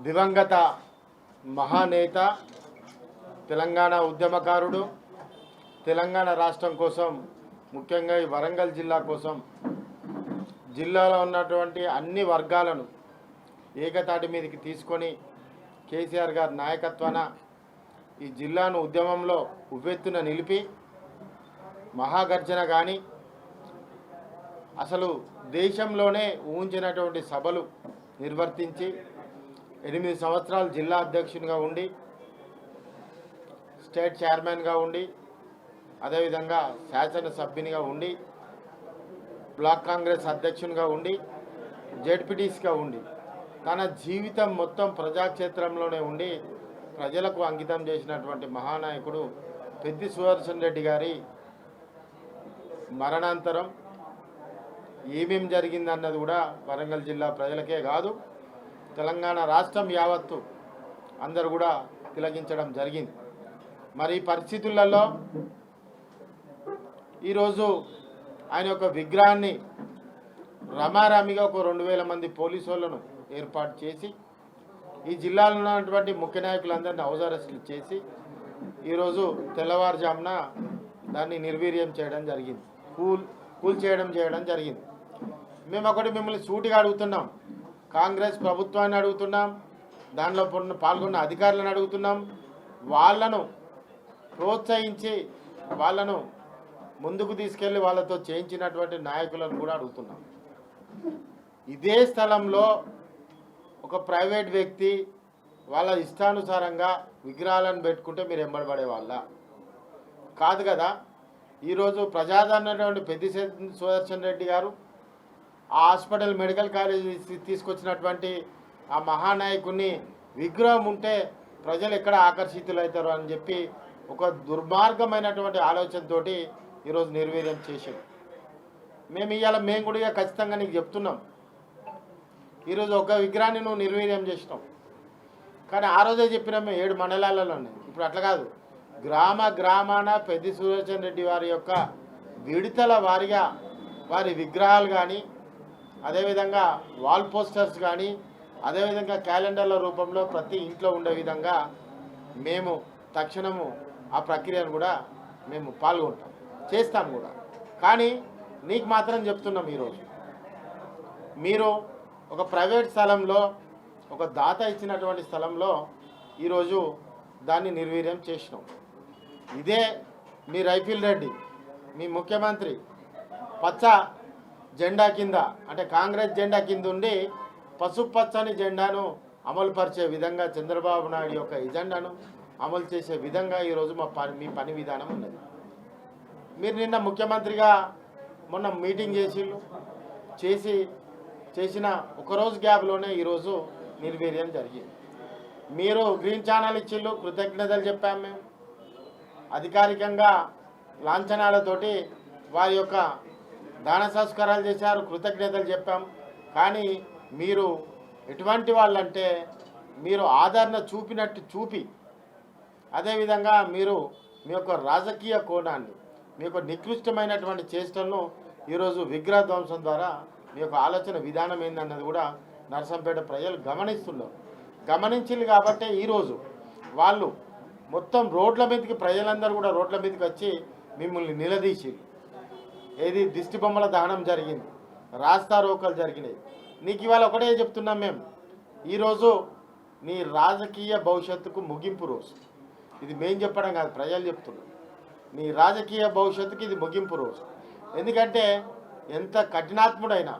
దివంగత మహానేత, తెలంగాణ ఉద్యమకారుడు, తెలంగాణ రాష్ట్రం కోసం, ముఖ్యంగా ఈ వరంగల్ జిల్లా కోసం జిల్లాలో ఉన్నటువంటి అన్ని వర్గాలను ఏకతాటి మీదకి తీసుకొని కేసీఆర్ గారి నాయకత్వాన ఈ జిల్లాను ఉద్యమంలో ఉవ్వెత్తున నిలిపి మహాగర్జన కానీ అసలు దేశంలోనే ఊహించినటువంటి సభలు నిర్వర్తించి 8 సంవత్సరాలు జిల్లా అధ్యక్షునిగా ఉండి, స్టేట్ చైర్మన్గా ఉండి, అదేవిధంగా శాసనసభ్యునిగా ఉండి, బ్లాక్ కాంగ్రెస్ అధ్యక్షునిగా ఉండి, జెడ్పీటీసీగా ఉండి, తన జీవితం మొత్తం ప్రజాక్షేత్రంలోనే ఉండి ప్రజలకు అంకితం చేసినటువంటి మహానాయకుడు పెద్ది సుదర్శన్ రెడ్డి గారి మరణాంతరం ఏమేం జరిగిందన్నది కూడా వరంగల్ జిల్లా ప్రజలకే కాదు, తెలంగాణ రాష్ట్రం యావత్తు అందరూ కూడా తిలకించడం జరిగింది. మరి ఈ పరిస్థితులలో ఈరోజు ఆయన యొక్క విగ్రహాన్ని రమారామిగా ఒక 2000 మంది పోలీసు వాళ్ళను ఏర్పాటు చేసి ఈ జిల్లాలో ఉన్నటువంటి ముఖ్య నాయకులందరినీ హౌస్ అరెస్టులు చేసి ఈరోజు తెల్లవారుజామున దాన్ని నిర్వీర్యం చేయడం జరిగింది, కూల్చేయడం జరిగింది. మేము ఒకటి మిమ్మల్ని సూటిగా అడుగుతున్నాం, కాంగ్రెస్ ప్రభుత్వాన్ని అడుగుతున్నాం, దానిలో పాల్గొన్న అధికారులను అడుగుతున్నాం, వాళ్ళను ప్రోత్సహించి వాళ్ళను ముందుకు తీసుకెళ్ళి వాళ్ళతో చేయించినటువంటి నాయకులను కూడా అడుగుతున్నాం. ఇదే స్థలంలో ఒక ప్రైవేట్ వ్యక్తి వాళ్ళ ఇష్టానుసారంగా విగ్రహాలను పెట్టుకుంటే మీరు ఎంబడబడే వాళ్ళ కాదు కదా. ఈరోజు ప్రజాదరణటువంటి పెద్ది సుదర్శన్ రెడ్డి గారు ఆ హాస్పిటల్ మెడికల్ కాలేజ్ తీసుకొచ్చినటువంటి ఆ మహానాయకుని విగ్రహం ఉంటే ప్రజలు ఎక్కడ ఆకర్షితులవుతారు అని చెప్పి ఒక దుర్మార్గమైనటువంటి ఆలోచనతోటి ఈరోజు నిర్వీర్యం చేసాం. మేము కూడా ఖచ్చితంగా నీకు చెప్తున్నాం, ఈరోజు ఒక విగ్రహాన్ని నువ్వు నిర్వీర్యం చేసినావు. కానీ ఆ రోజే చెప్పినాం 7 మండలాలలోనే. ఇప్పుడు అట్లా కాదు, గ్రామాన పెద్ది సుదర్శన్ రెడ్డి వారి యొక్క విడతల వారిగా వారి విగ్రహాలు కానీ, అదేవిధంగా వాల్ పోస్టర్స్ కానీ, అదేవిధంగా క్యాలెండర్ల రూపంలో ప్రతి ఇంట్లో ఉండే విధంగా మేము తక్షణము ఆ ప్రక్రియను కూడా మేము పాల్గొంటాం, చేస్తాం కూడా. కానీ నీకు మాత్రం చెప్తున్నాం, ఈరోజు మీరు ఒక ప్రైవేట్ స్థలంలో, ఒక దాత ఇచ్చినటువంటి స్థలంలో ఈరోజు దాన్ని నిర్వీర్యం చేసినాం. ఇదే మీ రైఫిల్ రెడ్డి, మీ ముఖ్యమంత్రి పచ్చ జెండా కింద, అంటే కాంగ్రెస్ జెండా కింద ఉండి పసుపచ్చని జెండాను అమలుపరిచే విధంగా, చంద్రబాబు నాయుడు యొక్క ఎజెండాను అమలు చేసే విధంగా ఈరోజు మీ పని విధానం ఉన్నది. మీరు నిన్న ముఖ్యమంత్రిగా మొన్న మీటింగ్ చేసిన ఒకరోజు గ్యాప్లోనే ఈరోజు నిర్వీర్యం జరిగింది. మీరు గ్రీన్ ఛానల్ ఇచ్చిళ్ళు, కృతజ్ఞతలు చెప్పాము. మేము అధికారికంగా లాంఛనాలతోటి వారి యొక్క దాన సంస్కారాలు చేశారు, కృతజ్ఞతలు చెప్పాం. కానీ మీరు ఎటువంటి వాళ్ళంటే, మీరు ఆదరణ చూపి అదేవిధంగా మీరు మీ యొక్క రాజకీయ కోణాన్ని, మీ యొక్క నికృష్టమైనటువంటి చేష్టలను ఈరోజు విగ్రహ ధ్వంసం ద్వారా మీ యొక్క ఆలోచన విధానం ఏందన్నది కూడా నరసంపేట ప్రజలు గమనించింది. కాబట్టి ఈరోజు వాళ్ళు మొత్తం రోడ్ల మీదకి, ప్రజలందరూ కూడా రోడ్ల మీదకి వచ్చి మిమ్మల్ని నిలదీసి, ఏది దిష్టి బొమ్మల దహనం జరిగింది, రాస్తా రోకలు జరిగినాయి. నీకు ఇవాళ ఒకటే చెప్తున్నాం, మేము ఈరోజు నీ రాజకీయ భవిష్యత్తుకు ముగింపు రోజు. ఇది మేము చెప్పడం కాదు, ప్రజలు చెప్తున్నాం. నీ రాజకీయ భవిష్యత్తుకి ఇది ముగింపు రోజు. ఎందుకంటే ఎంత కఠినాత్ముడైనా,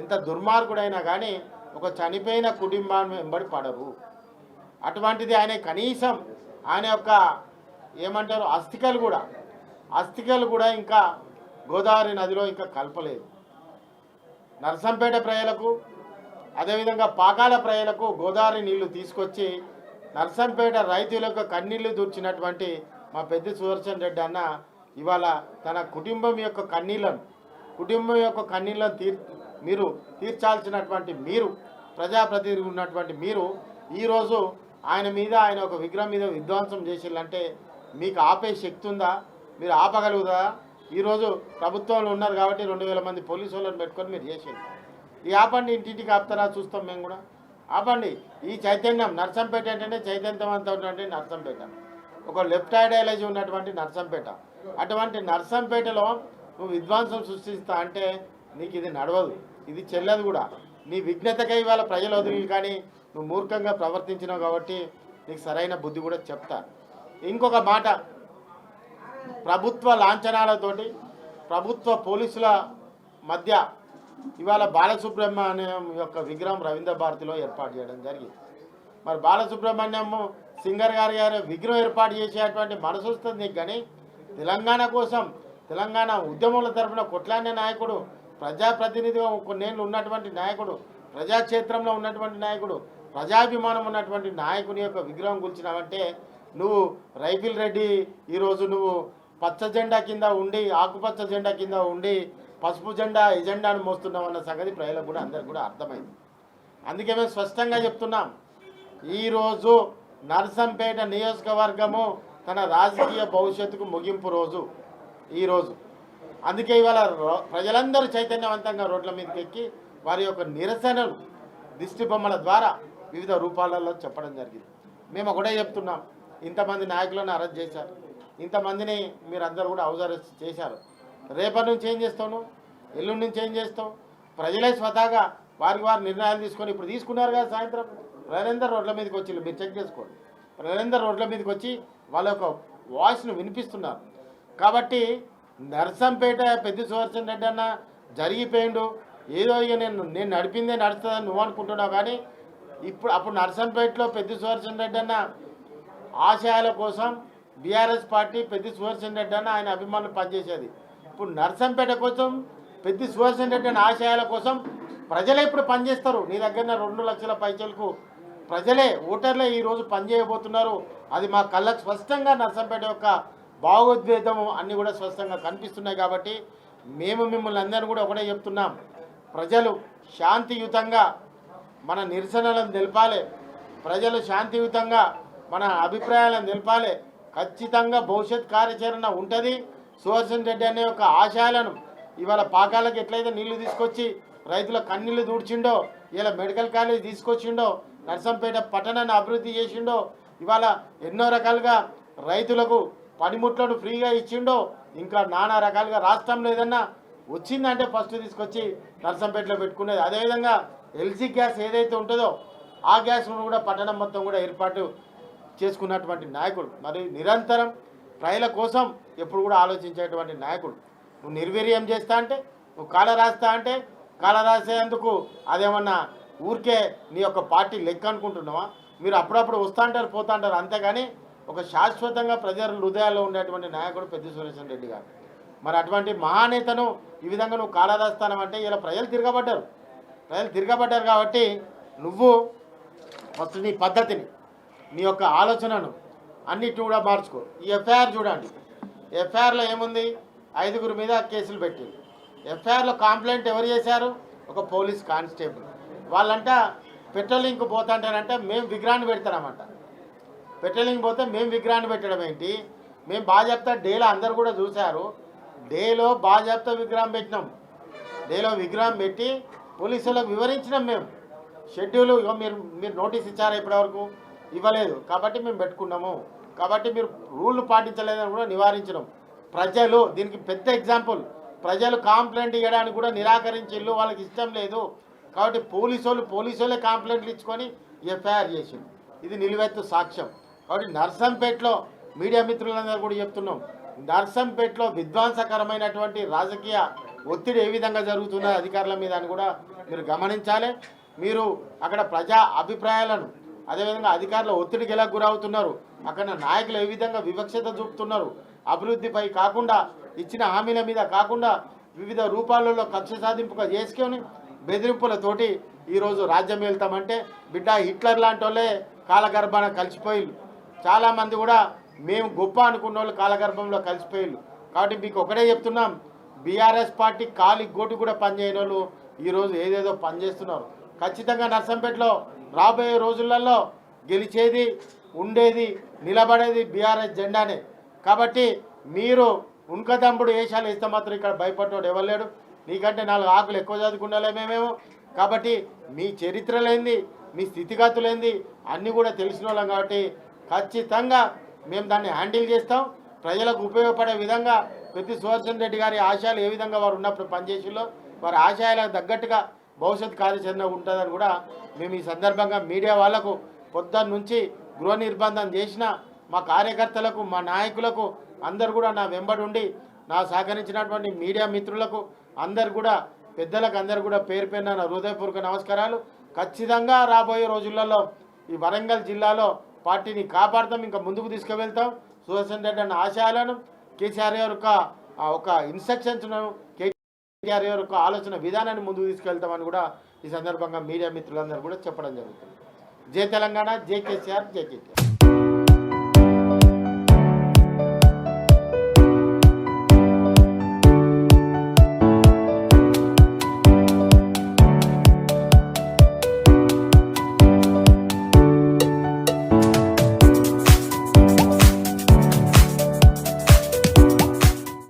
ఎంత దుర్మార్గుడైనా కానీ ఒక చనిపోయిన కుటుంబాన్ని వెంబడి పడరు. అటువంటిది ఆయన కనీసం ఆయన యొక్క ఏమంటారు అస్థికలు కూడా ఇంకా గోదావరి నదిలో ఇంకా కలపలేదు. నరసంపేట ప్రజలకు, అదేవిధంగా పాకాల ప్రజలకు గోదావరి నీళ్లు తీసుకొచ్చి నరసంపేట రైతులకు కన్నీళ్లు దూర్చినటువంటి మా పెద్ది సుదర్శన్ రెడ్డి అన్న ఇవాళ తన కుటుంబం యొక్క కన్నీళ్లను మీరు తీర్చాల్సినటువంటి, మీరు ప్రజాప్రతినిధి ఉన్నటువంటి మీరు ఈరోజు ఆయన ఒక విగ్రహం మీద విధ్వంసం చేసిల్లంటే మీకు ఆపే శక్తి ఉందా? మీరు ఆపగలుగుదా? ఈరోజు ప్రభుత్వంలో ఉన్నారు కాబట్టి 2000 మంది పోలీసు వాళ్ళని పెట్టుకొని మీరు చేసేది. ఈ ఆపండి, ఇంటింటికి ఆపుతారా చూస్తాం మేము కూడా. ఆపండి. ఈ చైతన్యం నర్సంపేట అంటేనే చైతన్యవంతమైనటువంటి నర్సంపేట, ఒక లెఫ్ట్ ఐడియాలజీ ఉన్నటువంటి నర్సంపేట. అటువంటి నర్సంపేటలో నువ్వు విధ్వంసం సృష్టిస్తా అంటే నీకు ఇది నడవదు, ఇది చెల్లదు కూడా. నీ విఘ్నతకై ఇవాళ ప్రజలు వదిలి కానీ నువ్వు మూర్ఖంగా ప్రవర్తించినావు కాబట్టి నీకు సరైన బుద్ధి కూడా చెప్తా. ఇంకొక మాట, ప్రభుత్వ లాంఛనాలతోటి ప్రభుత్వ పోలీసుల మధ్య ఇవాళ బాలసుబ్రహ్మణ్యం యొక్క విగ్రహం రవీంద్ర భారతిలో ఏర్పాటు చేయడం జరిగింది. మరి బాలసుబ్రహ్మణ్యం సింగర్ గారి విగ్రహం ఏర్పాటు చేసేటువంటి మనసు వస్తుంది నీకు. కానీ తెలంగాణ కోసం, తెలంగాణ ఉద్యమాల తరఫున కొట్లాడిన నాయకుడు, ప్రజాప్రతినిధిగా కొన్నేళ్ళు ఉన్నటువంటి నాయకుడు, ప్రజాక్షేత్రంలో ఉన్నటువంటి నాయకుడు, ప్రజాభిమానం ఉన్నటువంటి నాయకుని యొక్క విగ్రహం కూల్చినావంటే నువ్వు రైఫిల్ రెడ్డి ఈరోజు నువ్వు పచ్చ జెండా కింద ఉండి, ఆకుపచ్చ జెండా కింద ఉండి పసుపు జెండా ఎజెండాను మోస్తున్నాం అన్న సంగతి ప్రజలకు కూడా అందరికి కూడా అర్థమైంది. అందుకే మేము స్పష్టంగా చెప్తున్నాం, ఈరోజు నర్సంపేట నియోజకవర్గము తన రాజకీయ భవిష్యత్తుకు ముగింపు రోజు ఈరోజు. అందుకే ఇవాళ ప్రజలందరూ చైతన్యవంతంగా రోడ్ల మీదకి ఎక్కి వారి యొక్క నిరసనలు దిష్టి బొమ్మల ద్వారా వివిధ రూపాలలో చెప్పడం జరిగింది. మేము ఒకటే చెప్తున్నాం, ఇంతమంది నాయకులను అరెస్ట్ చేశారు, ఇంతమందిని మీరందరూ కూడా హౌస్ అరెస్ట్ చేశారు. రేపటి నుంచి ఏం చేస్తావు, ఎల్లుండి నుంచి ఏం చేస్తావు? ప్రజలే స్వతహాగా వారి నిర్ణయాలు తీసుకొని ఇప్పుడు తీసుకున్నారు కదా. సాయంత్రం ప్రజలందరూ రోడ్ల మీదకి వచ్చి, మీరు చెక్ చేసుకోండి, ప్రజలందరూ రోడ్ల మీదకి వచ్చి వాళ్ళ యొక్క వాయిస్ను వినిపిస్తున్నారు. కాబట్టి నర్సంపేట పెద్ద సుదర్శన్ రెడ్డి అన్న జరిగిపోయిండు, ఏదో ఇక నేను నడిపిందే నడుస్తుందని నువ్వు అనుకుంటున్నావు. కానీ అప్పుడు నర్సంపేటలో పెద్ద సుదర్శన్ రెడ్డి అన్న ఆశయాల కోసం బీఆర్ఎస్ పార్టీ పెద్ద సుదర్శన్ రెడ్డి అన్న ఆయన అభిమానులు పనిచేసేది. ఇప్పుడు నర్సంపేట కోసం పెద్ద సుదర్శన్ రెడ్డి అన్న ఆశయాల కోసం ప్రజలే ఇప్పుడు పనిచేస్తారు. నీ దగ్గర 2 లక్షల పైచలకు ప్రజలే, ఓటర్లే ఈరోజు పనిచేయబోతున్నారు. అది మా కళ్ళకు స్పష్టంగా నర్సంపేట యొక్క భావోద్వేగము అన్నీ కూడా స్పష్టంగా కనిపిస్తున్నాయి. కాబట్టి మేము మిమ్మల్ని అందరూ కూడా ఒకటే చెప్తున్నాం, ప్రజలు శాంతియుతంగా మన నిరసనలను తెలపాలి, ప్రజలు శాంతియుతంగా మన అభిప్రాయాలను తెలపాలి. ఖచ్చితంగా భవిష్యత్ కార్యాచరణ ఉంటుంది. సుదర్శన్ రెడ్డి అనే యొక్క ఆశయాలను ఇవాళ పాకాలకు ఎట్లయితే నీళ్లు తీసుకొచ్చి రైతుల కన్నీళ్లు దూడ్చిండో, ఇలా మెడికల్ కాలేజ్ తీసుకొచ్చిండో, నర్సంపేట పట్టణాన్ని అభివృద్ధి చేసిండో, ఇవాళ ఎన్నో రకాలుగా రైతులకు పనిముట్లను ఫ్రీగా ఇచ్చిండో, ఇంకా నానా రకాలుగా రాష్ట్రంలో ఏదన్నా వచ్చిందంటే ఫస్ట్ తీసుకొచ్చి నర్సంపేటలో పెట్టుకునేది. అదేవిధంగా ఎల్సీ గ్యాస్ ఏదైతే ఉంటుందో ఆ గ్యాస్ను కూడా పట్టణం మొత్తం కూడా ఏర్పాటు చేసుకున్నటువంటి నాయకుడు. మరి నిరంతరం ప్రజల కోసం ఎప్పుడు కూడా ఆలోచించేటువంటి నాయకుడు. నువ్వు నిర్వీర్యం చేస్తా అంటే, నువ్వు కాల రాస్తా అంటే, కాల రాసేందుకు అదేమన్నా ఊరికే నీ యొక్క పార్టీ లెక్క అనుకుంటున్నావా? మీరు అప్పుడప్పుడు వస్తూ అంటారు, పోతా అంటారు, అంతేగాని ఒక శాశ్వతంగా ప్రజల హృదయాల్లో ఉండేటువంటి నాయకుడు పెద్ద సుదర్శన్ రెడ్డి గారు. మరి అటువంటి మహానేతను ఈ విధంగా నువ్వు కాలరాస్తానంటే ఇలా ప్రజలు తిరగబడ్డారు కాబట్టి నువ్వు ఫస్ట్ నీ పద్ధతిని, నీ యొక్క ఆలోచనను అన్నిటి కూడా మార్చుకో. ఈ ఎఫ్ఐఆర్ చూడండి, ఎఫ్ఐఆర్లో ఏముంది? 5గురి మీద కేసులు పెట్టింది. ఎఫ్ఐఆర్లో కంప్లైంట్ ఎవరు చేశారు? ఒక పోలీస్ కానిస్టేబుల్. వాళ్ళంట పెట్రోలింగ్కి పోతాంటారంటే మేము విగ్రహాన్ని పెడతామంట. పెట్రోలింగ్ పోతే మేము విగ్రహాన్ని పెట్టడం ఏంటి? మేము బాజాప్తా డేలో అందరు కూడా చూశారు, డేలో బాజాప్తా విగ్రహం పెట్టినాం. డేలో విగ్రహం పెట్టి పోలీసులకు వివరించినాం. మేము షెడ్యూల్ మీరు నోటీస్ ఇచ్చారా? ఇప్పటివరకు ఇవ్వలేదు కాబట్టి మేము పెట్టుకున్నాము. కాబట్టి మీరు రూల్ పాటించలేదని కూడా నివారించినాం. ప్రజలు దీనికి పెద్ద ఎగ్జాంపుల్. ప్రజలు కంప్లైంట్ ఇవ్వడానికి కూడా నిరాకరించిళ్ళు, వాళ్ళకి ఇష్టం లేదు. కాబట్టి పోలీసులే కంప్లైంట్లు ఇచ్చుకొని ఎఫ్ఐఆర్ చేసింది. ఇది నిలువెత్తు సాక్ష్యం. కాబట్టి నర్సంపేటలో మీడియా మిత్రులందరూ కూడా చెప్తున్నాం, నర్సంపేటలో విధ్వంసకరమైనటువంటి రాజకీయ ఒత్తిడి ఏ విధంగా జరుగుతుందో అధికారుల మీద అని కూడా మీరు గమనించాలి. మీరు అక్కడ ప్రజా అభిప్రాయాలను, అదేవిధంగా అధికారుల ఒత్తిడికి ఎలా గురవుతున్నారు, అక్కడ నాయకులు ఏ విధంగా వివక్షత చూపుతున్నారు, అభివృద్ధిపై కాకుండా, ఇచ్చిన హామీల మీద కాకుండా వివిధ రూపాలలో కక్ష సాధింపుగా చేసుకొని బెదిరింపులతోటి ఈరోజు రాజ్యం వెళ్తామంటే బిడ్డ హిట్లర్ లాంటి వాళ్ళే కాలగర్భాన కలిసిపోయిళ్ళు. చాలామంది కూడా మేము గొప్ప అనుకున్న వాళ్ళు కాలగర్భంలో కలిసిపోయిళ్ళు. కాబట్టి మీకు ఒకటే చెప్తున్నాం, బీఆర్ఎస్ పార్టీ కాలి గోటు కూడా పనిచేయని వాళ్ళు ఈరోజు ఏదేదో పనిచేస్తున్నారు. ఖచ్చితంగా నర్సంపేటలో రాబోయే రోజులలో గెలిచేది, ఉండేది, నిలబడేది బీఆర్ఎస్ జెండానే. కాబట్టి మీరు ఉన్కదంపుడు వేషాలు వేస్తే మాత్రం ఇక్కడ భయపడ్డాడు ఎవరు లేడు. నీకంటే 4 ఆకులు ఎక్కువ చదువుకున్నాలే మేమేమో. కాబట్టి మీ చరిత్రలేంది, మీ స్థితిగతులేంది అన్నీ కూడా తెలిసిన వాళ్ళం కాబట్టి ఖచ్చితంగా మేము దాన్ని హ్యాండిల్ చేస్తాం. ప్రజలకు ఉపయోగపడే విధంగా పెద్ది సుదర్శన్ రెడ్డి గారి ఆశయాలు ఏ విధంగా వారు ఉన్నప్పుడు పనిచేసిలో వారి ఆశయాలకు తగ్గట్టుగా భవిష్యత్ కార్యాచరణ ఉంటుందని కూడా మేము ఈ సందర్భంగా మీడియా వాళ్లకు పొద్దున్న నుంచి గృహ నిర్బంధం చేసిన మా కార్యకర్తలకు మా నాయకులకు అందరు కూడా నా వెంబడి ఉండి నా సహకరించినటువంటి మీడియా మిత్రులకు అందరు కూడా పెద్దలకు అందరు కూడా పేరు పేరున నా హృదయపూర్వక నమస్కారాలు. ఖచ్చితంగా రాబోయే రోజులలో ఈ వరంగల్ జిల్లాలో పార్టీని కాపాడతాం, ఇంకా ముందుకు తీసుకువెళ్తాం. సుదర్శన్ రెడ్డి అన్న ఆశయాలను కేసీఆర్ యొక్క ఒక ఇన్స్ట్రక్షన్స్ను కేటీఆర్ యొక్క ఆలోచన విధానాన్ని ముందుకు తీసుకెళ్తామని కూడా ఈ సందర్భంగా మీడియా మిత్రులందరూ కూడా చెప్పడం జరుగుతుంది. జై తెలంగాణ, జై కేసీఆర్, జై కేటీఆర్.